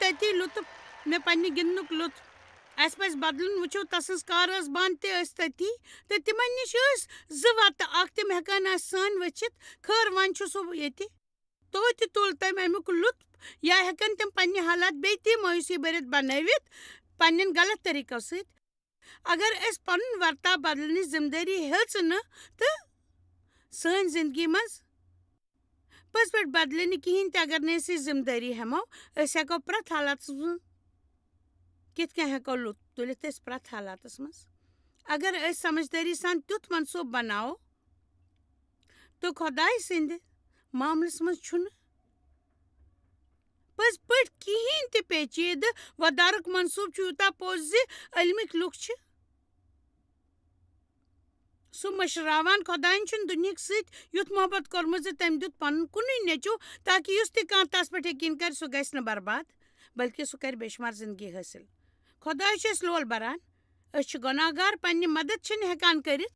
تتی لطف مے پننہِ گِنٛدنُک لطف اَسہِ پَزِ بدلُن وٕچھو تسٕنٛز کار ٲس بنٛد تہِ ٲسۍ تٔتی تہٕ تِمن نِش ٲسۍ 2 وَتہٕ اکھ تِم ہٮ۪کان ٲسۍ سٲنۍ ؤچھِتھ خٲر وۄنۍ چھُ سُہ ییٚتہِ توتہِ تُل تٔمۍ امیُک لطف یا ہٮ۪کن تِم پننہِ حالات بیٚیہِ تہِ مایوٗسی بٔرِتھ بنٲوِتھ پننٮ۪ن غلط طٔریٖقو سۭتۍ اگر أسۍ پنُن ورتاو بدلنٕچ ذمہٕ دٲری ہیٚژ نہٕ تہٕ سٲنۍ زندگی منٛز پٔزۍ پٲٹھۍ بدلے نہٕ کِہیٖنۍ تہِ اگر نہٕ أسۍ یہِ ذمہٕ دٲری ہٮ۪مو أسۍ ہٮ۪کو پرٛٮ۪تھ حالاتس منٛز کِتھ کٔنۍ ہٮ۪کو لطف تُلِتھ أسۍ پرٛٮ۪تھ حالاتس منٛز اگر أسۍ سمجھدٲری سان تیُتھ منصوٗبہٕ بناوو تہٕ خۄداے سٕنٛدِ معاملس منٛز چھُنہٕ پٔزۍ پٲٹھۍ کِہیٖنۍ تہِ پیچیدٕ وۄدارُک منصوٗبہٕ چھُ یوٗتاہ پوٚز زِ علمٕکۍ لُکھ چھِ سُہ مٔشراوان خۄدایَن چھُنہٕ دُنہِکۍ سۭتۍ یُتھ محبت کوٚرمُت زِ تٔمۍ دیُت پنُن کُنُے نیٚچوٗ تاکہِ یُس تہِ کانٛہہ تس پٮ۪ٹھ یقیٖن کرِ سُہ گژھِ نہٕ برباد بلکہِ سُہ کرِ بے شُمار زندگی حٲصِل خۄداے چھُ اَسہِ لول بران أسۍ چھِ گۄناہ گار پننہِ مدد چھِنہٕ ہٮ۪کان کٔرِتھ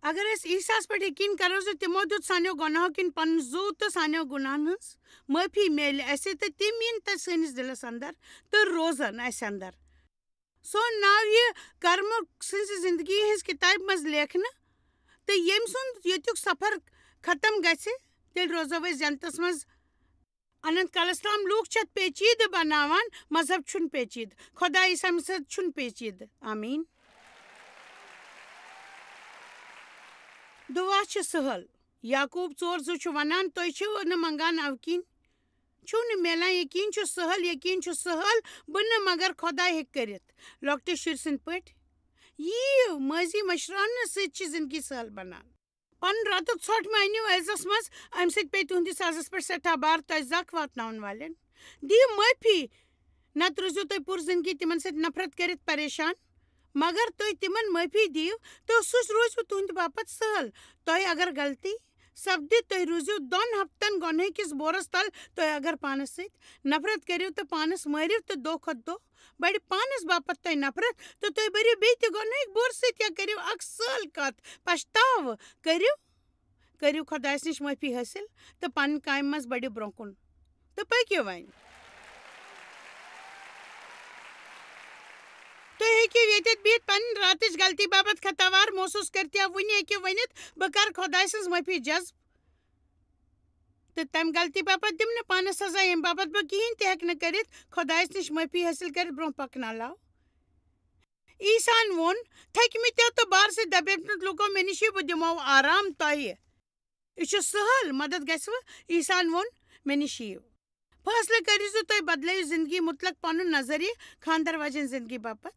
اگر أسۍ عیٖساہس پٮ۪ٹھ یقیٖن کرو زِ تِمو دیُت سانیو گۄناہو کِنۍ پنُن زُو تہٕ سانیو گُناہن ہٕنٛز معٲفی میلہِ اَسہِ تہٕ تِم یِن تہٕ سٲنِس دِلس انٛدر تہٕ روزن اَسہِ انٛدر سون ناو یہِ کرمُک سٕنٛزِ زندگی ہٕنٛز کِتابہِ منٛز لیکھنہٕ تہٕ ییٚمۍ سُنٛد ییٚتیُک سفر ختم گژھِ تیٚلہِ روزو أسۍ جنتس منٛز اننت کالس تام لوٗکھ چھِ اتھ پیچیدٕ بناوان مذہب چھُنہٕ پیچیدٕ خۄدا عیٖسا مسیح چھُنہٕ پیچیدٕ آمیٖن دُعا چھِ سہل یعقوٗب 4:2 چھُ ونان تُہۍ چھِو نہٕ منگان اَوٕ کِنۍ چھُو نہٕ میلان یقیٖن چھُ سہل بہٕ نہٕ مگر خۄدا ہیٚکہِ کٔرِتھ لۄکٹہِ شُرۍ سٕنٛدۍ پٲٹھۍ یِیِو مٲضی مٔشراونہٕ سۭتۍ چھِ زندگی سہل بنان پنُن راتُک ژھۄٹھ مہٕ أنِو عزس منٛز امہِ سۭتۍ پیٚیہِ تُہنٛدِس عزس پٮ۪ٹھ سٮ۪ٹھاہ بار تۄہہِ زکھ واتناون والٮ۪ن دِیِو معٲفی نتہٕ روٗزِو تُہۍ پوٗرٕ زندگی تِمن سۭتۍ نفرت کٔرِتھ پریشان مگر تُہۍ تِمن معٲفی دِیِو تہٕ سُہ روزِوٕ تُہنٛدِ باپتھ سہل تۄہہِ اگر غلطی سپدِ تُہۍ روٗزِو 2 ہفتن گۄنہٕ کِس بورس تل تُہۍ اگر پانس سۭتۍ نفرت کٔرِو تہٕ پانس مٲرِو تہٕ دۄہ کھۄتہٕ دۄہ بڑِ پانس باپتھ تۄہہِ نفرت تہٕ تُہۍ بٔرِو بیٚیہِ تہِ گۄنہٕکۍ بورٕ سۭتۍ یا کٔرِو اکھ سہل کتھ پشتاوٕ کٔرِو خۄدایس نِش معٲفی حٲصِل تہٕ پنٕنۍ کامہِ منٛز بٔڑِو برٛونٛہہ کُن تہٕ پٔکِو وۄنۍ تُہۍ ہیٚکِو ییٚتٮ۪تھ بِہِتھ پنٕنۍ راتٕچ غلطی باپتھ خطاوار محسوٗس کٔرِتھ یا وُنہِ ہیٚکِو ؤنِتھ بہٕ کرٕ خۄداے سٕنٛز معٲفی جذب تہٕ تمہِ غلطی باپتھ دِمہٕ نہٕ پانس سزا ییٚمہِ باپتھ بہٕ کِہیٖنۍ تہِ ہٮ۪کہٕ نہٕ کٔرِتھ خۄدایس نِش معٲفی حٲصِل کٔرِتھ برٛونٛہہ پکناو عیٖساہن ووٚن تھٔکمٕتیو تہٕ بار سۭتۍ دبیمٕتۍ لُکو مےٚ نِش یِیِو بہٕ دِمو آرام تۄہہِ یہِ چھُ سہل مدد گژھوٕ عیٖساہن ووٚن مےٚ نِش یِیِو فٲصلہٕ کٔرِو زِ تُہۍ بدلٲیِو زندگی مُتلق پنُن نظریہِ خانٛدر واجٮ۪ن زندگی باپتھ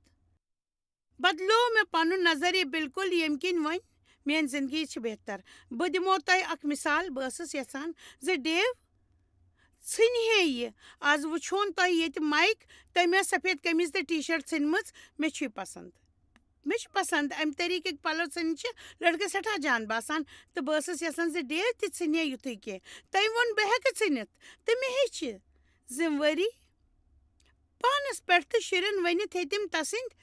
بدلوو مےٚ پنُن نظریہِ بالکُل ییٚمہِ کِنۍ وۄنۍ میٲنۍ زندگی چھِ بہتر بہٕ دِمو تۄہہِ اکھ مثال بہٕ ٲسٕس یژھان زِ ڈیو ژھٕنہِ ہے یہِ آز وٕچھون تۄہہِ ییٚتہِ مایک تٔمۍ ٲس سفید قمیٖض تہٕ ٹی شٲٹ ژھٕنمٕژ مےٚ چھُ یہِ پسنٛد امہِ طٔریٖقٕکۍ پلو ژھٕنٕنۍ چھِ لڑکہٕ سٮ۪ٹھاہ جان باسان تہٕ بہٕ ٲسٕس یژھان زِ ڈیو تہِ ژھٕنہِ ہے یُتھُے کینٛہہ تٔمۍ ووٚن بہٕ ہٮ۪کہٕ ژھٕنِتھ تہٕ مےٚ ہیٚچھِ ذمہٕ وٲری پانس پٮ۪ٹھ تہٕ شُرٮ۪ن ؤنِتھ ہیٚتِم تسٕنٛدۍ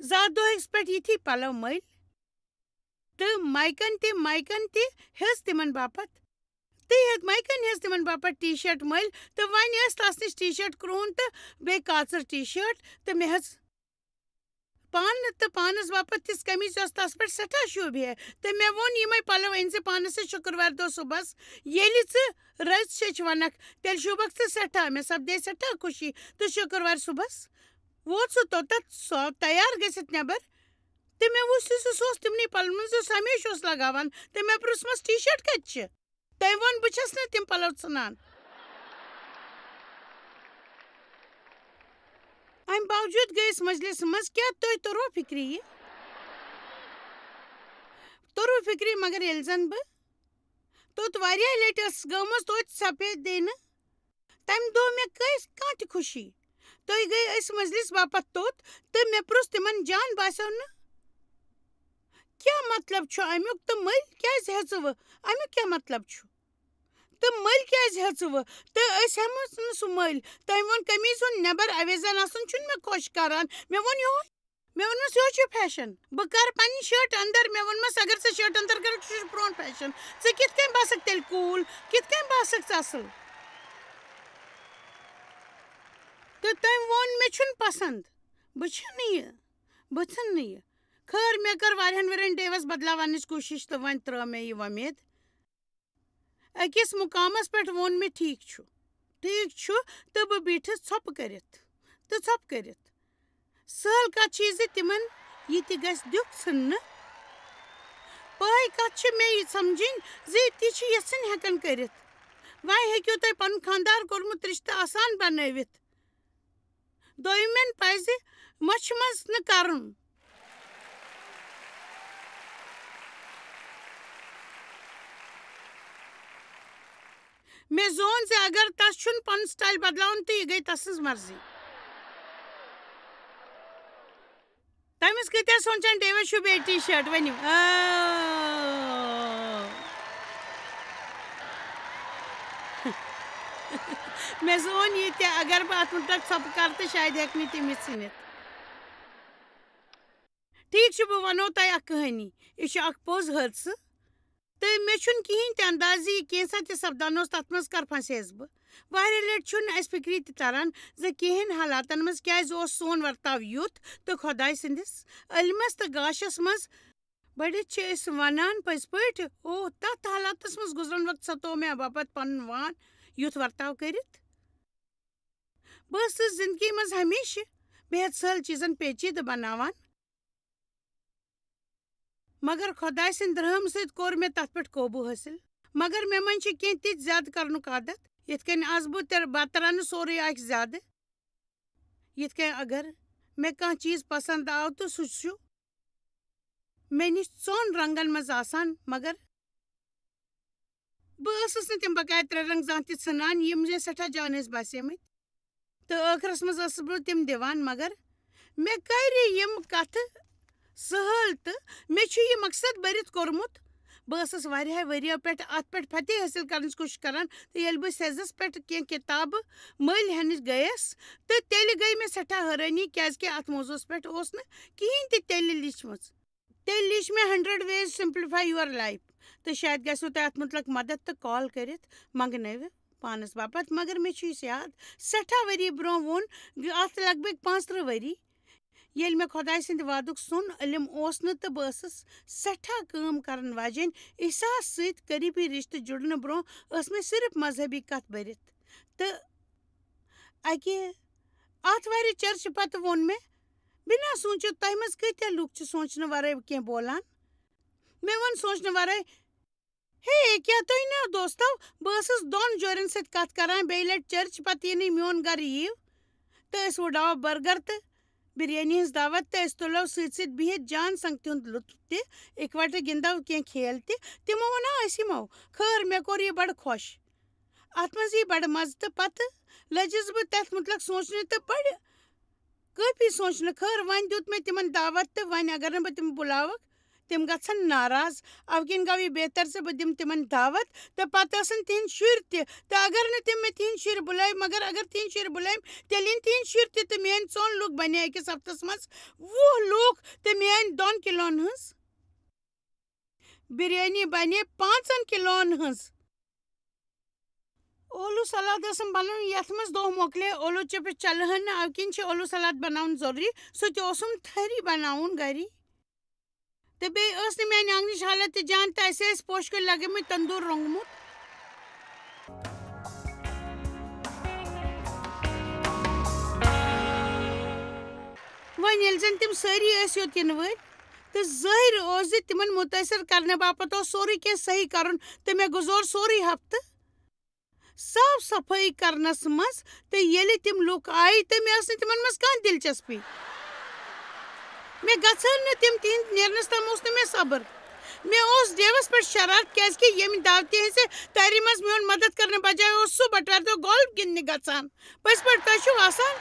زا دۄہس پٮ۪ٹھ یِتھی پلو مٔلۍ تہٕ مایکن تہِ ہیٚژ تِمن باپتھ ٹی شٲٹ مٔلۍ تہٕ وۄنۍ ٲس تس نِش ٹی شٲٹ کرٛہُن تہٕ بیٚیہِ کاژٕر ٹی شٲٹ تہٕ مےٚ ہیٚژ پانہٕ تہٕ پانس باپتھ تِژھ قمیٖض یۄس تس پٮ۪ٹھ سٮ۪ٹھاہ شوٗبہِ ہے تہٕ مےٚ ووٚن یِمے پلو أنۍ زِ پانس سۭتۍ شُکروارِ دۄہ صُبحس ییٚلہِ ژٕ رٕژ شیٚچھ ونکھ تیٚلہِ شوٗبکھ ژٕ سٮ۪ٹھاہ مےٚ سپدے سٮ۪ٹھاہ خوشی تہٕ شُکروارِ صُبحس ووت سُہ توٚتتھ سُہ آو تیار گٔژھِتھ نٮ۪بر تہٕ مےٚ وُچھ زِ سُہ اوس تِمنٕے پلون منٛز یُس ہمیشہٕ اوس لگاوان تہٕ مےٚ پرُژھمس ٹی شٲٹ کتہِ چھِ تٔمۍ ووٚن بہٕ چھس نہٕ تِم پلو ژھٕنان امہِ باوجوٗد گٔے أسۍ مجلِسس منٛز کیٛاہ تۄہہِ توٚروا فِکری مگر ییٚلہِ زن بہٕ توٚت واریاہ لٹہِ ٲسٕس گٔمٕژ توتہِ سفید دِنہٕ تمہِ دۄہ مےٚ کانٛہہ تہِ خوشی تُہۍ گٔے أسۍ مجلِس باپتھ توٚت تہٕ مےٚ پرُژھ تِمن جان باسیو نہٕ کیٛاہ مطلب چھُ امیُک تہٕ مٔلۍ کیٛازِ ہیژٕوٕ امیُک کیٛاہ مطلب چھُ تہٕ مٔلۍ کیٛازِ ہیژٕوٕ تہٕ أسۍ ہٮ۪موس نہٕ سُہ مٔلۍ تٔمۍ ووٚن قمیٖض ہُنٛد نٮ۪بر اَویزان آسُن چھُنہٕ مےٚ خۄش کران مےٚ ووٚنمس یِہوے چھُ فیشن بہٕ کرٕ پننہِ شٲٹ انٛدر مےٚ ووٚنمس اگر ژٕ شٲٹ انٛدر کرکھ سُہ چھُ پرون فیشن ژٕ کِتھ کٔنۍ باسکھ تیٚلہِ کوٗل کِتھ کٔنۍ باسکھ ژٕ اصٕل تو تم وون مے چھن پسند بہ ژھن یہ خیر مے کر واریاہن ورین ڈیوس بدلاونچ کوشش تو ون ترٛٲو مے یہ وۄمید أکِس مقامس پٮ۪ٹھ ووٚن مےٚ ٹھیٖک چھُ تہٕ بہٕ بیٖٹھٕس ژھۄپہٕ کٔرِتھ سہل کتھ چھِ زِ تِمن یہِ تہِ گژھِ دِیُکھ ژھٕننہٕ پاے کتھ چھِ مےٚ یہِ سمجھِنۍ زِ تہِ چھِ یژھٕنۍ ہٮ۪کان کٔرِتھ وۄنۍ ہیٚکِو تۄہہِ پنُن خانٛدار کوٚرمُت رِشتہٕ آسان بنٲوِتھ دوٚیمٮ۪ن پزِ مۄچھِ منٛز نہٕ کرُن مےٚ زون زِ اگر تس چھُنہٕ پنُن سٹایل بدلاوُن تہٕ یہِ گٔیہِ تسٕنٛز مرضی تٔمِس کۭتیاہ سونٛچان ڈیوس چھُ بیٚیہِ ٹی شٲٹ ؤنِو مےٚ زون یہِ تہِ اگر بہٕ اتھ مُتعلق ژھۄپہٕ کرٕ تہٕ شاید ہٮ۪کہِ نہٕ تِم یہِ ژھٕنِتھ ٹھیٖک چھُ بہٕ ونو تۄہہِ اکھ کہانی یہِ چھُ اکھ پوٚز حٲدثہٕ تہٕ مےٚ چھُنہٕ کِہیٖنۍ تہِ انداز زِ یہِ کینٛژھا تہِ سپدان اوس تتھ منٛز کر پھسییس بہٕ واریاہ لٹہِ چھُنہٕ اسہِ فِکری تہِ تران زِ کینٛہن حالاتن منٛز کیازِ اوس سون ورتاو یُتھ تہٕ خۄداے سٕنٛدِس علمس تہٕ گاشس منٛز بٔڑِتھ چھِ أسۍ ونان پٔزۍ پٲٹھۍ تتھ حالاتس منٛز گُزرن وقت ستوو مےٚ باپتھ پنُن وان یُتھ ورتاو کٔرِتھ بہٕ ٲسٕس زندگی منٛز ہمیشہٕ بے حد سہل چیٖزن پیچیدٕ بناوان مگر خۄداے سٕنٛدِ رحم سۭتۍ کوٚر مےٚ تتھ پٮ۪ٹھ قوبوٗ حٲصِل مگر مےٚ منٛز چھِ کینٛہہ تِتھۍ زیادٕ کرنُک عادت یِتھ کٔنۍ آز بہٕ بتہٕ رنہٕ سورُے آسہِ زیادٕ یِتھ کٔنۍ اگر مےٚ کانٛہہ چیٖز پسنٛد آو تہٕ سُہ چھُ مےٚ نِش ژۄن رنگن منٛز آسان مگر بہٕ ٲسٕس نہٕ تِم بقایا 3 رنٛگ زانٛہہ تہِ ژھٕنان یِم مےٚ سٮ۪ٹھاہ جان ٲسۍ باسیمٕتۍ تہٕ ٲخرس منٛز ٲسٕس بہٕ تِم دِوان مگر مےٚ کرِ یِم کتھٕ سہل تہٕ مےٚ چھُ یہِ مقصد بٔرِتھ کوٚرمُت بہٕ ٲسٕس واریاہو ؤرۍیو پٮ۪ٹھ اتھ پٮ۪ٹھ فتح حٲصِل کرنٕچ کوٗشش کران تہٕ ییٚلہِ بہٕ سیزس پٮ۪ٹھ کینٛہہ کِتابہٕ مٔلۍ ہٮ۪نہِ گٔیس تہٕ تیٚلہِ گٔے مےٚ سٮ۪ٹھاہ حٲرٲنی کیازِ کہِ اتھ موضوٗعس پٮ۪ٹھ اوس نہٕ کِہیٖنۍ تہِ تیٚلہِ لیٖچھمٕژ تیٚلہِ لیٖچھ مےٚ 100 ways simplify your life تہٕ شاید گژھِوٕ تۄہہِ اتھ مُتعلق مدد تہٕ کال کٔرِتھ منٛگنٲوِ پانس باپتھ مگر مےٚ چھُ یاد سٮ۪ٹھاہ ؤری برٛونٛہہ ووٚن اتھ لگ بگ 35 ؤری ییٚلہِ مےٚ خۄداے سٕنٛدِ وادُک سون علم اوس نہٕ تہٕ بہٕ ٲسٕس سٮ۪ٹھاہ کٲم کرن واجیٚنۍ احساس سۭتۍ قریٖبی رِشتہٕ جُڑنہٕ برٛونٛہہ ٲس مےٚ صرف مذہبی کتھ بٔرِتھ تہٕ اکہِ آتھوارِ چرچہِ پتہٕ ووٚن مےٚ بِنا سوٗنٛچِتھ تۄہہِ منٛز کۭتیاہ لُکھ چھِ سونٛچنہٕ ورٲے کینٛہہ بولان مےٚ ووٚن سونٛچنہٕ ورٲے ہے کیٛاہ تُہۍ نہٕ دوستو بہٕ ٲسٕس 2 جورٮ۪ن سۭتۍ کتھ کران بیٚیہِ لٹہِ چرچ پتہٕ یِنٕے میون گرٕ یِیِو تہٕ أسۍ وٕڈاوو برگر تہٕ بِریانی ہٕنٛز دعوت تہٕ أسۍ تُلو سۭتۍ سۭتۍ بِہِتھ جان سنگتہِ ہُنٛد لُطف تہِ اِکوٹہٕ گِنٛدو کینٛہہ کھیل تہِ تِمو ووٚن أسۍ یِمو خٲر مےٚ کوٚر یہِ بڑٕ خۄش اتھ منٛز یی بڑٕ مزٕ تہٕ پتہٕ لٔجِس بہٕ تتھ مُتعلق سونٛچنہِ تہٕ بڑٕ کٲفی سونٛچنہٕ خٲر وۄنۍ دیُت مےٚ تِمن دعوت تہٕ وۄنۍ اگر نہٕ بہٕ تِم بُلاوکھ تِم گژھن ناراض اَوٕ کِنۍ گوٚو یہِ بہتر زِ بہٕ دِمہٕ تِمن دعوت تہٕ پتہٕ ٲسن تِہنٛدۍ شُرۍ تہِ تہٕ اگر نہٕ تِم مےٚ تِہنٛدۍ شُرۍ بُلٲے مگر اگر تِہنٛدۍ شُرۍ بُلٲیم تیٚلہِ یِن تِہنٛدۍ شُرۍ تہِ تہٕ میٲنۍ 4 لُکھ بنے أکِس ہفتس منٛز 20 لُکھ تہٕ میٲنۍ 2 کِلون ہٕنٛز بِریانی بنے 5 کِلون ہٕنٛز اولوٗ سلاد ٲسٕم بناوٕنۍ یتھ منٛز دۄہ مۄکلے اولوٗ چِپٕس چلہٕ ہن نہٕ اَوٕ کِنۍ چھُ اولوٗ سلاد بناوُن ضروٗری سُہ تہِ اوسُم تھٔرِ بناوُن گری تہٕ بیٚیہِ ٲس نہٕ میانہِ آنٛگنٕچ حالت تہِ جان تہٕ اَسہِ ٲسۍ پوشہٕ کُلۍ لگٲمٕتۍ تندوٗر روٚنگمُت وۄنۍ ییٚلہِ زن تِم سٲری ٲسۍ یوٚت یِنہٕ وٲلۍ تہٕ ظٲہِر اوس زِ تِمن مُتٲثر کرنہٕ باپتھ اوس سورُے کینٛہہ صحیح کرُن تہٕ مےٚ گُزور سورُے ہفتہٕ صاف صفٲیی کرنس منٛز تہٕ ییٚلہِ تِم لُکھ آیہِ تہٕ مےٚ ٲس نہٕ تِمن منٛز کانٛہہ دلچسپی مےٚ گژھن نہٕ تِم تِہنٛدۍ نیرنس تام اوس نہٕ مےٚ صبر مےٚ اوس ڈیوس پٮ۪ٹھ شرارت کیازِ کہِ ییٚمہِ دعوتہِ ہٕنٛزِ تیٲری منٛز میون مدد کرنہٕ بجاے اوس سُہ بٹوارِ دۄہ گولف گِنٛدنہِ گژھان پٔزۍ پٲٹھۍ تۄہہِ چھُو آسان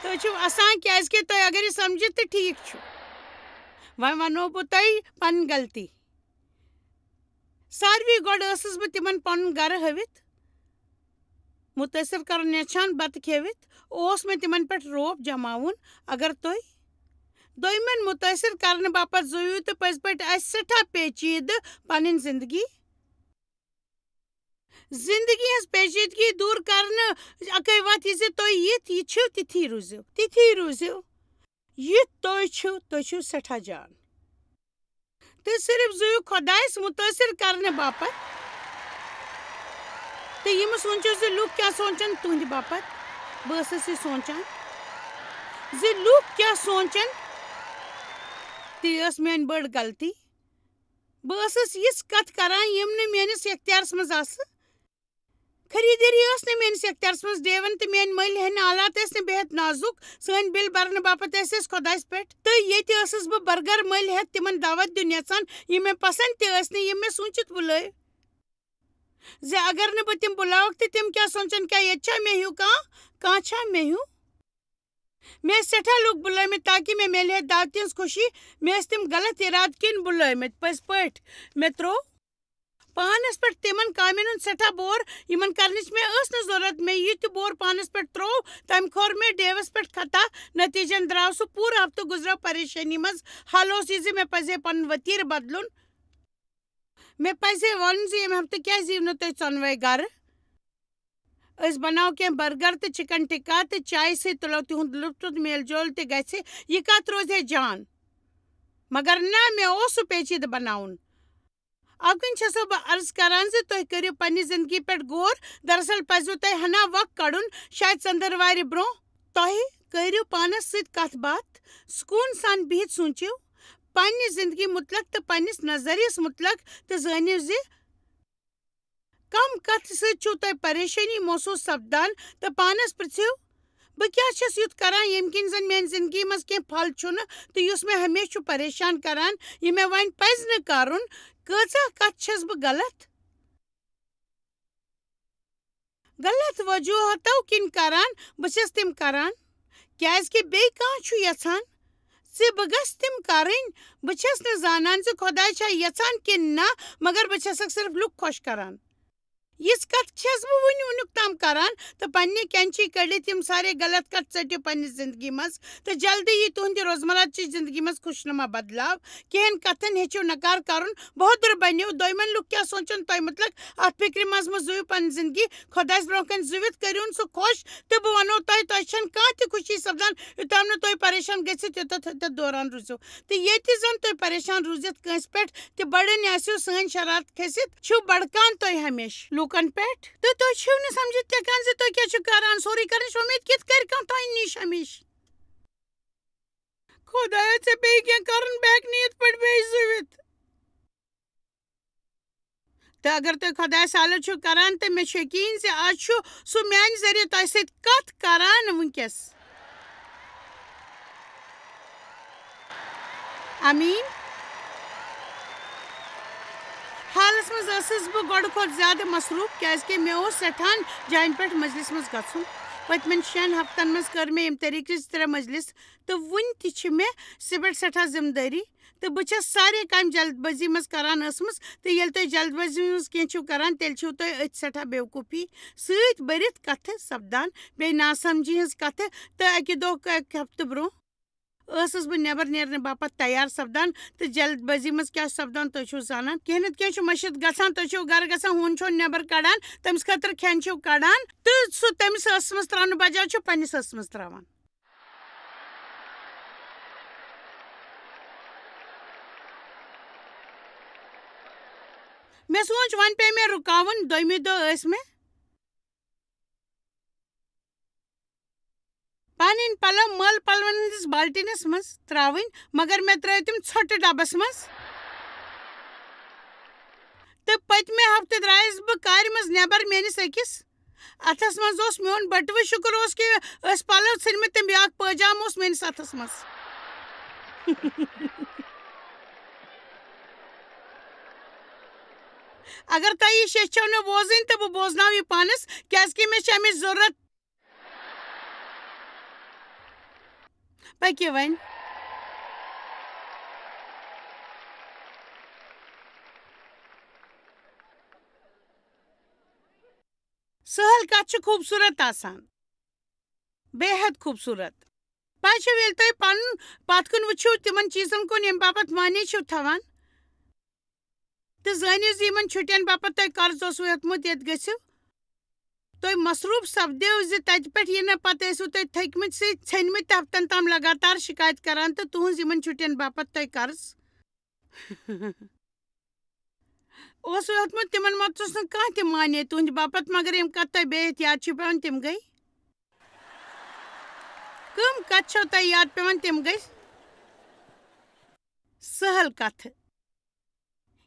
تُہۍ چھِو اسان کیازِ کہِ تُہۍ اگر یہِ سمجھِتھ تہٕ ٹھیٖک چھُ وۄنۍ ونو بہٕ تۄہہِ پنٕنۍ غلطی ساروی گۄڈٕ ٲسٕس بہٕ تِمن پنُن گرٕ ہٲوِتھ مُتٲثر کرُن یژھان بتہٕ کھیٚوِتھ اوس مےٚ تِمن پٮ۪ٹھ روب جماوُن اگر تُہۍ دویمن متاثر کرنے باپت زویو تو پز پٹ اس سٹھا پیچید پنن زندگی ہز پیچیدگی دور کرنے اکے وت یہ تھی یت تتھی روزو یت تھی سٹھا جان تو صرف زویو خدائس متاثر کرنے باپت تو یہ سوچو زِ لوگ کیا سوچن تہند باپت بہٕ ٲسٕس یہ سوچان زِ لوگ کیا سوچن تی ٲس میٲنۍ بٔڑ غلطی بہٕ ٲسٕس یِژھ کتھ کران یِم نہٕ میٲنِس اختیارس منٛز آسہٕ خریدٲری ٲس نہٕ میٲنِس اختیارس منٛز ڈیون تہٕ میٲنۍ مٔلۍ ہٮ۪نہِ حالات ٲسۍ نہٕ بےحد نازُک سٲنۍ بِل برنہٕ باپتھ ٲسۍ أسۍ خۄدایس پٮ۪ٹھ تہٕ ییٚتہِ ٲسٕس بہٕ برگر مٔلۍ ہٮ۪تھ تِمن دعوت دیُن یژھان یِم مےٚ پسنٛد تہِ ٲسۍ نہٕ یِم مےٚ سوٗنٛچِتھ بُلٲو زِ اگر نہٕ بہٕ تِم بُلاوکھ تہٕ تِم کیٛاہ سونٛچن کیٛاہ ییٚتہِ چھا مےٚ ہیوٗ کانٛہہ چھا مےٚ ہیوٗ مےٚ ٲسۍ سٮ۪ٹھاہ لُکھ بُلٲومٕتۍ تاکہِ مےٚ میلہِ ہے دعوتہِ ہٕنٛز خوشی مےٚ ٲسۍ تِم غلط اِرادٕ کِنۍ بُلٲومٕتۍ پٔزۍ پٲٹھۍ مےٚ ترٛوو پانس پٮ۪ٹھ تِمن کامٮ۪ن ہُنٛد سٮ۪ٹھاہ بور یِمن کرنٕچ مےٚ ٲس نہٕ ضروٗرت مےٚ یہِ تہِ بور پانس پٮ۪ٹھ ترٛوو تمہِ کھور مےٚ ڈیوس پٮ۪ٹھ خطا نتیٖجن درٛاو سُہ پوٗرٕ ہفتہٕ گُزریو پریشٲنی منٛز حل اوس یہِ زِ مےٚ پزِ ہے پنُن ؤتیرٕ بدلُن مےٚ پزِ ہے ونُن زِ ییٚمہِ ہفتہٕ کیٛازِ یِیِو نہٕ تُہۍ ژۄنوَے گرٕ أسۍ بناوو کینٛہہ برگر تہٕ چکن ٹکا تہٕ چایہِ سۭتۍ تُلو تِہُنٛد لُطف تہٕ میل جول تہِ گژھِ یہِ کتھ روزِ ہے جان مگر نہ مےٚ اوس سُہ پیچیدٕ بناوُن اب کِنۍ چھسو بہٕ عرض کران زِ تُہۍ کٔرِو پننہِ زندگی پٮ۪ٹھ غور دراصل پزوٕ تۄہہِ ہنا وق کڑُن شاید ژٔنٛدٕروارِ برٛونٛہہ تۄہہِ کٔرِو پانس سۭتۍ کتھ باتھ سکوٗن سان بِہِتھ سوٗنٛچِو پننہِ زندگی متعلق تہٕ پننِس نظریس متعلق تہٕ زٲنِو زِ کم کتھ سۭتۍ چھُو تۄہہِ پریشٲنی محسوٗس سپدان تہٕ پانس پرٛژھِو بہٕ کیٛاہ چھَس یُتھ کران ییٚمہِ کِنۍ زن میانہِ زندگی منٛز کینٛہہ پھل چھُنہٕ تہٕ یُس مےٚ ہمیشہٕ چھُ پریشان کران یہِ مےٚ وۄنۍ پزِ نہٕ کرُن کۭژاہ کتھ چھَس بہٕ غلط وجوہاتو کِنۍ کران بہٕ چھَس تِم کران کیٛازِکہِ بیٚیہِ کانٛہہ چھُ یژھان زِ بہٕ گژھٕ تِم کرٕنۍ بہٕ چھَس نہٕ زانان زِ خۄداے چھا یژھان کِنہٕ نہ مگر بہٕ چھَسکھ صرف لُکھ خۄش کران یِژھ کتھ چھَس بہٕ وُنیُک تام کران تہٕ پننہِ کینچی کٔڑِتھ یِم سارے غلط کتھ ژٔٹِو پننہِ زندگی منٛز تہٕ جلدی یی تُہنٛدِ روزمرہ چہِ زندگی منٛز خوشنما بدلاو کینٛہن کتھن ہیٚچھِو نکار کرُن بہودُر بٔنِو دویمن لُکھ کیٛاہ سونٛچن تۄہہِ مُتعلق اتھ فکرِ منٛز مہ زُوِو پنٕنۍ زندگی خۄدایس برٛونٛہہ کنہِ زُوِتھ کٔرۍہوٗن سُہ خۄش تہٕ بہٕ ونو تۄہہِ چھنہٕ کانٛہہ تہِ خوشی سپدان یوٚتام نہٕ تُہۍ پریشان گٔژھِتھ یوٚتتھ دوران روٗزِو تہٕ ییٚتہِ زن تُہۍ پریشان روٗزِتھ کٲنٛسہِ پٮ۪ٹھ تہِ بڑٕنۍ آسِو سٲنۍ شرارت کھٔسِتھ چھِو بڑکان تُہۍ ہمیشہٕ لوٗکن پٮ۪ٹھ تہٕ تُہۍ چھِو نہٕ سمجھِتھ تہِ ہٮ۪کان زِ تُہۍ کیٛاہ چھِو کران سورُے کرنٕچ وۄمید کِتھ کٔرۍ کانٛہہ تۄہہِ نِش ہمیشہٕ خۄدایا ژےٚ بیٚیہِ کینٛہہ کرُن بہٕ ہٮ۪کہٕ نہٕ یِتھ پٲٹھۍ بیٚیہِ زُوِتھ تہٕ اگر تُہۍ خۄدایس حالت چھِو کران تہٕ مےٚ چھُ یقیٖن زِ آز چھُ سُہ میانہِ ذٔریعہٕ تۄہہِ سۭتۍ کتھ کران وٕنکیٚس آمیٖن حالس منٛز ٲسٕس بہٕ گۄڈٕ کھۄتہٕ زیادٕ مصروٗف کیٛازِکہِ مےٚ اوس سٮ۪ٹھاہن جاین پٮ۪ٹھ مجلِس منٛز گژھُن پٔتمٮ۪ن 6 ہفتن منٛز کٔر مےٚ ییٚمہِ طریٖقٕچ 3 مجلِس تہٕ وُنہِ تہِ چھِ مےٚ سِبٮ۪ٹھ سٮ۪ٹھاہ ذِمہٕ دٲری تہٕ بہٕ چھَس سارے کامہِ جلد بٲزی منٛز کران ٲسمٕژ تہٕ ییٚلہِ تُہۍ جلد بٲزی منٛز کینٛہہ چھِو کران تیٚلہِ چھِو تُہۍ أتھۍ سٮ۪ٹھاہ بیوقوٗفی سۭتۍ بٔرِتھ کتھٕ سپدان بیٚیہِ ناسمجی ہٕنٛز کتھٕ تہٕ اکہِ دۄہ اکہِ ہفتہٕ برٛونٛہہ ٲسٕس بہٕ نٮ۪بر نیرنہٕ باپتھ تیار سپدان تہٕ جلد بٲزی منٛز کیٛاہ چھُ سپدان تُہۍ چھِو زانان کینٛہہ نتہٕ کینٛہہ چھُ مٔشِتھ گژھان تُہۍ چھِو گرٕ گژھان ہوٗن چھو نٮ۪بر کڑان تٔمِس خٲطرٕ کھٮ۪ن چھِو کڑان تہٕ سُہ تٔمِس ٲسس منٛز تراونہٕ بجاے چھُ پننِس ٲسس منٛز تراوان مےٚ سوٗنٛچ وۄنۍ پیٚیہِ مےٚ رُکاوُن دوٚیمہِ دۄہ ٲسۍ مےٚ پنٕنۍ پلو مٲلہٕ پلون ہٕنٛدِس بالٹیٖنس منٛز ترٛاوٕنۍ مگر مےٚ ترٛٲوۍ تِم ژھۄٹہٕ ڈبس منٛز تہٕ پٔتمہِ ہفتہٕ درٛایس بہٕ کارِ منٛز نٮ۪بر میٲنِس أکِس اتھس منٛز اوس میون بٹوٕ شُکر اوس کہِ ٲسۍ پلو ژھٕنمٕتۍ تہٕ بیٛاکھ پٲجام اوس میٲنِس اتھس منٛز اگر تۄہہِ یہِ شیٚچھو نہٕ بوزٕنۍ تہٕ بہٕ بوزناو یہِ پانس کیٛازِکہِ مےٚ چھِ امِچ ضروٗرت پٔکِو وۄنۍ سہل کتھ چھِ خوٗبصوٗرت آسان بے حد خوٗبصوٗرت پاچھے ویل تو پن پت کن وچھو تمن چیزن کن یم باپت مانے چھو تھوان تو زانیو زِ یمن چھٹین باپت تۄہہِ قرض اوسوٕ ہیوٚتمُت ییٚتہِ گٔژھِو تُہۍ مصروٗف سپدیو زِ تتہِ پٮ۪ٹھ یِنہٕ پتہٕ ٲسِو تُہۍ تھٔکمٕتۍ سۭتۍ ژھیٚنمٕتۍ ہفتن تام لگاتار شکایت کران تہٕ تُہنٛز یمن چھُٹین باپت تۄہہِ قرض اوسوٕ ہیوٚتمُت تِمن مت اوس نہٕ کانٛہہ تہِ مانے تُہنٛدِ باپت مگر یِم کتھ تۄہہِ بیٚیہِ یاد چھِ پیٚوان تِم گٔے کٕم کتھٕ چھو تۄہہِ یاد پیٚوان تِم گٔے سہل کتھٕ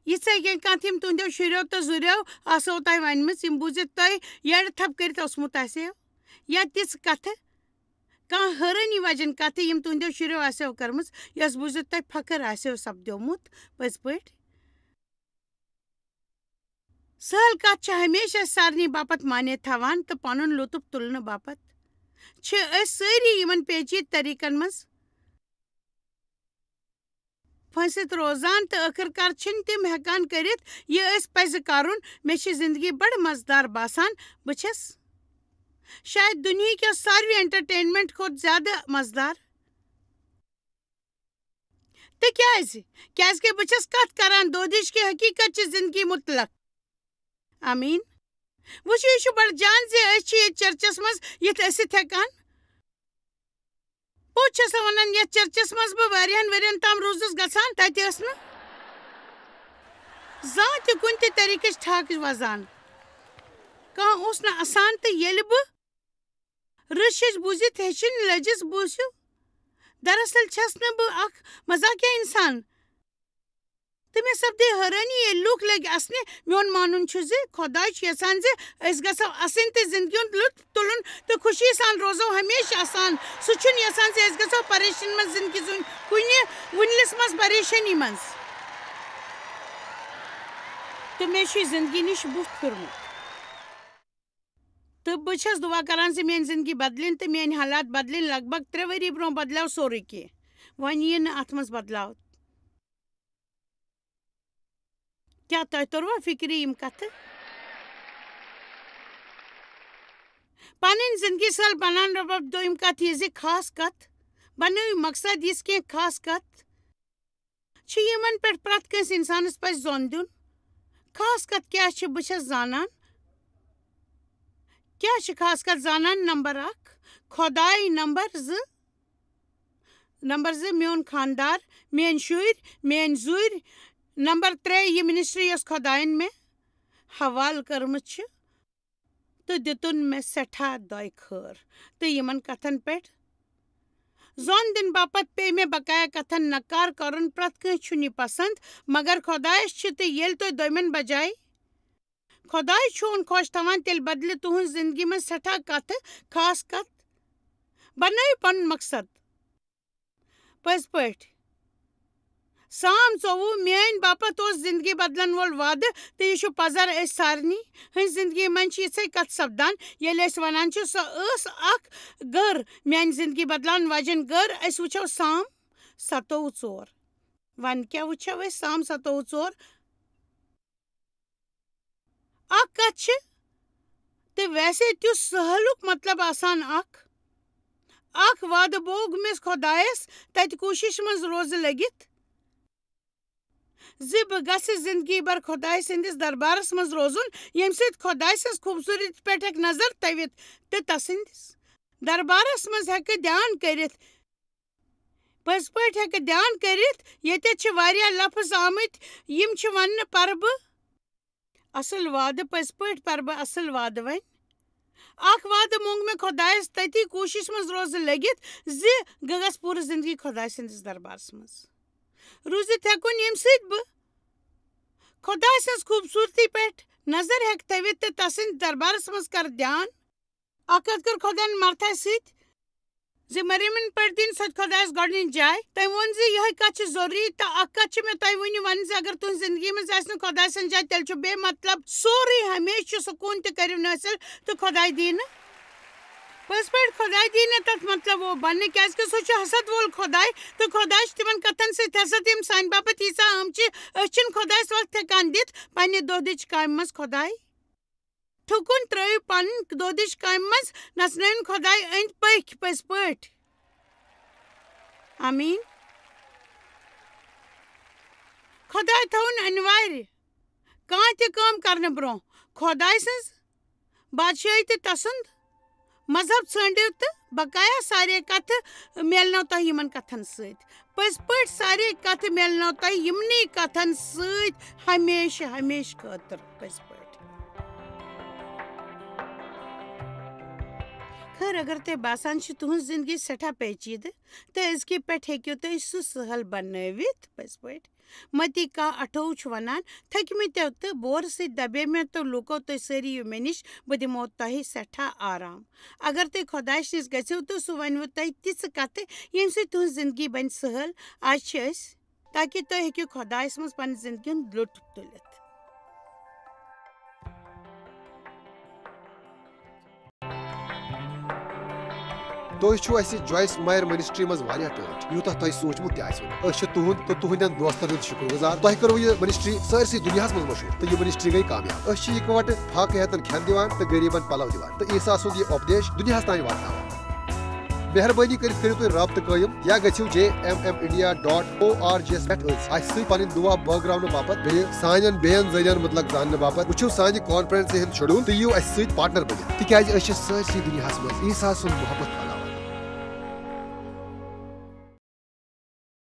یِژھے کینٛہہ کتھٕ یِم تُہنٛدیو شُریو تہٕ زُریو آسو تۄہہِ ونمٕژ یِم بوٗزِتھ تۄہہِ یڑٕ تھپ کٔرِتھ اوسمُت آسیو یا تِژھ کتھٕ کانٛہہ حٲرٲنی وجن کتھٕ یِم تُہنٛدیو شُریو آسیو کٔرمٕژ یۄس بوٗزِتھ تۄہہِ فخر آسیو سپدیومُت پٔزۍ پٲٹھۍ سہل کتھ چھِ ہمیشہ سارنٕے باپت مانے تھاوان تہٕ پنُن لطف تُلنہٕ باپت چھِ أسۍ سٲری یِمن پیچیدٕ طریٖقن منٛز پھٔنسِتھ روزان تہٕ ٲخٕر کار چھِنہٕ تِم ہٮ۪کان کٔرِتھ یہِ أسۍ پزِ کرُن مےٚ چھِ زندگی بڑٕ مزٕدار باسان بہٕ چھَس شاید دُنہیٖکیو ساروٕے انٹرٹینمنٹ کھۄتہٕ زیادٕ مزٕدار تہٕ کیٛازِ بہٕ چھَس کتھ کران دودِش کہِ حقیٖقت چہِ زندگی مُتعلق آمیٖن وٕچھِو یہِ چھُ بڑٕ جان زِ أسۍ چھِ ییٚتہِ چرچس منٛز یِتھ ٲسِتھ ہٮ۪کان پوٚز چھَسا ونان یتھ چرچس منٛز بہٕ واریاہن ؤرین تام روٗزٕس گژھان تتہِ ٲس نہٕ زانٛہہ تہِ کُنہِ تہِ طریٖقٕچ ٹھاکھ وزان کانٛہہ اوس نہٕ اسان تہٕ ییٚلہِ بہٕ رٕش ہِش بوٗزِتھ ہیٚچھِنۍ لٔجِس بوٗزِو دراصل چھَس نہٕ بہٕ اکھ مزاقیہ انسان تہٕ مےٚ سپدے حٲرٲنی ییٚلہِ لوٗکھ لٔگۍ اسنہِ میون مانُن چھُ زِ خۄداے چھُ یژھان زِ أسۍ گژھو اسٕنۍ تہٕ زندگی ہُنٛد لُطف تُلُن تہٕ خوشی سان روزو ہمیشہ آسان سُہ چھُنہٕ یژھان زِ أسۍ گژھو پریشٲنی منٛز زندگی کُنہِ وُنلِس منٛز پریشٲنی منٛز تہٕ مےٚ چھُ زندگی نِش بُتھ پھیوٗرمُت تہٕ بہٕ چھَس دُعا کران زِ میٲنۍ زندگی بدلٕنۍ تہٕ میٲنۍ حالات بدلٕنۍ لگ بگ 3 ؤری برونٛہہ بدلیو سورُے کینٛہہ وۄنۍ یِیہِ نہٕ اتھ منٛز بدلاو کیٛاہ تۄہہِ توٚروا فِکرِ یِم کتھٕ پنٕنۍ زندگی سہل بناونہٕ باپتھ دوٚیِم کتھ یہِ زِ خاص کتھ بنٲیِو مقصد یِژھ کینٛہہ خاص کتھ چھِ یِمن پٮ۪ٹھ پرٛٮ۪تھ کٲنٛسہِ انسانس پزِ زوٚن دیُن خاص کتھ کیٛاہ چھِ بہٕ چھَس زانان کیٛاہ چھِ خاص کتھ زانان نمبر 1 خۄداے نمبر 2 میون خاندار میٲنۍ شُرۍ میٲنۍ زُرۍ نمبر 3 یہِ منسٹری یۄس خۄداین مےٚ حوالہٕ کٔرمٕژ چھِ تہٕ دِتُن مےٚ سٮ۪ٹھاہ دۄے خٲر تہٕ یِمن کتھن پٮ۪ٹھ زوٚن دِنہٕ باپتھ پیٚیہِ مےٚ بقایا کتھن نکار کرُن پرٛٮ۪تھ کٲنٛسہِ چھُنہٕ یہِ پسنٛد مگر خۄدایس چھِ تہٕ ییٚلہِ تُہۍ دوٚیمٮ۪ن بجاے خۄداے چھُہن خۄش تھاوان تیٚلہِ بدلہِ تُہنٛز زندگی منٛز سٮ۪ٹھاہ کتھٕ خاص کتھ بنٲیِو پنُن مقصد پٔزۍ پٲٹھۍ سام 24 میٲنۍ باپتھ اوس زندگی بدلن وول وعدٕ تہٕ یہِ چھُ پزر أسۍ سارنٕے ہٕنٛزِ زندگی منٛز چھِ یِژھے کتھٕ سپدان ییٚلہِ أسۍ ونان چھِ سۄ ٲس اکھ گر میانہِ زندگی بدلاون واجیٚنۍ گر أسۍ وٕچھو سام 27:4 وۄنۍ کیٛاہ وٕچھو أسۍ سام 27:4 اکھ کتھ چھِ تہٕ ویسے تیُتھ سہلُک مطلب آسان اکھ وعدٕ بوگ مےٚ خۄدایس تتہِ کوٗشش منٛز روزٕ لٔگِتھ زِ بہٕ گژھٕ زندگی بھر خۄداے سٕنٛدِس دربارس منٛز روزُن ییٚمہِ سۭتۍ خۄداے سٕنٛز خوٗبصوٗرتی پٮ۪ٹھ ہٮ۪کہِ نظر تھٲوِتھ تہٕ تسٕنٛدِس دربارس منٛز ہٮ۪کہٕ دھیان کٔرِتھ پٔزۍ پٲٹھۍ ہٮ۪کہٕ دھیان کٔرِتھ ییٚتٮ۪تھ چھِ واریاہ لفظ آمٕتۍ یِم چھِ وننہٕ پرٕ بہٕ اصل وعدٕ پٔزۍ پٲٹھۍ پرٕ بہٕ اصل وعدٕ وۄنۍ اکھ وعدٕ موٚنگ مےٚ خۄدایس تٔتی کوٗشش منٛز روزٕ لٔگِتھ زِ بہٕ گژھٕ پوٗرٕ زندگی خۄداے سٕنٛدِس دربارس منٛز روٗزِتھ ہٮ۪کُن ییٚمہِ سۭتۍ بہٕ خۄداے سٕنٛز خوٗبصوٗرتی پٮ۪ٹھ نظر ہٮ۪کہٕ تھٲوِتھ تہٕ تسٕنٛدِس دربارس منٛز کرٕ دھیان اکھ کتھ کٔر خۄداین مرتھا سۭتۍ زِ مریمن پٮ۪ٹھ دِنۍ سۄ تہِ خۄدایس گۄڈٕنِچ جاے تٔمۍ ووٚن زِ یِہے کتھ چھِ ضروٗری تہٕ اکھ کتھ چھِ مےٚ تۄہہِ وُنہِ ونٕنۍ زِ اگر تُہنٛزِ زندگی منٛز آسہِ نہٕ خۄداے سٕنٛز جاے تیٚلہِ چھُ بے مطلب سورُے ہمیشہٕ چھُ سکوٗن تہِ کٔرِو حٲصِل تہٕ خۄداے دِیہِ نہٕ پٔزۍ پٲٹھۍ خۄداے دِیہِ نہٕ تتھ مطلب بننہٕ کیٛازِ کہِ سُہ چھُ حسد وول خۄداے تہٕ خۄداے چھُ تِمن کتھن سۭتۍ حسد یِم سانہِ باپتھ ییٖژاہ اہم چھِ أسۍ چھِنہٕ خۄدایس وقت ہٮ۪کان دِتھ پننہِ دۄہدِچ کامہِ منٛز خۄداے ٹھُکُن ترٲیِو پنٕنۍ دۄہدِچ کامہِ منٛز نژنٲوِن خۄداے أنٛدۍ پٔکۍ پٔزۍ پٲٹھۍ آمیٖن خۄداے تھاوُن اَنوارِ کانٛہہ تہِ کٲم کرنہٕ برٛونٛہہ خۄداے سٕنٛز بادشٲہی تہٕ تسُنٛد مذہب ژھٲنٛڈِو تہٕ بقایا سارے کتھٕ میلنو تۄہہِ یِمن کتھن سۭتۍ پٔزۍ پٲٹھۍ سارے کتھٕ میلنو تۄہہِ یِمنٕے کتھن سۭتۍ ہمیشہٕ ہمیشہٕ خٲطرٕ پٔزۍ پٲٹھۍ خٲر اگر تۄہہِ باسان چھُ تُہنٛز زندگی سٮ۪ٹھاہ پیچیدٕ تہٕ أزکہِ پٮ۪ٹھ ہیٚکِو تُہۍ سُہ سہل بنٲوِتھ پٔزۍ پٲٹھۍ متی کاہ 28 چھُ ونان تھٔکمٕتیو تہٕ بورٕ سۭتۍ دبیمٕتیو لوٗکو تُہۍ سٲری یِیِو مےٚ نِش بہٕ دِمو تۄہہِ سٮ۪ٹھاہ آرام اگر تُہۍ خۄدایَس نِش گٔژھِو تہٕ سُہ ونوٕ تۄہہِ تِژھٕ کتھٕ ییٚمہِ سۭتۍ تُہنٛز زندگی بنہِ سہل آز چھِ أسۍ تاکہِ تُہۍ ہیٚکِو خۄدایس منٛز پننہِ زندگی ہُنٛد لُطف تُلِتھ تُہۍ چھِو اَسہِ جویس مایر منسٹری منٛز واریاہ ٹٲٹھۍ یوٗتاہ تۄہہِ سوٗنٛچمُت تہِ آسِوٕ أسۍ چھِ تُہُنٛد تہٕ تُہنٛدٮ۪ن دوستن ہُنٛد شُکر گُزار تۄہہِ کٔروٕ یہِ منسٹری سٲرسٕے دُنیاہس منٛز مشہوٗر تہٕ یہِ منسٹری گٔیہِ کامیاب أسۍ چھِ اِکوٹہٕ فاقہٕ ہٮ۪تن کھٮ۪ن دِوان تہٕ غریٖبن پلو دِوان تہٕ عیٖسا سُنٛد یہِ اُپدیش دُنیاہس تانۍ واتناوان مہربٲنی کٔرِتھ کٔرِو تُہۍ رٲبطہٕ قٲیِم یا گٔژھِو JMMindia.org یَس پٮ۪ٹھ اَسہِ سۭتۍ پنٕنۍ دُعا بٲگراونہٕ باپتھ بیٚیہِ سانٮ۪ن بیٚین ذٔریعن مُتعلق زاننہٕ باپتھ وٕچھِو سانہِ کانفرنسہِ ہُنٛد شیڈوٗل تہٕ یِیِو اَسہِ سۭتۍ پارٹنر بٔنِتھ تِکیازِ أسۍ چھِ سٲرسٕے دُنیاہس منٛز عیٖسا سُنٛد محبت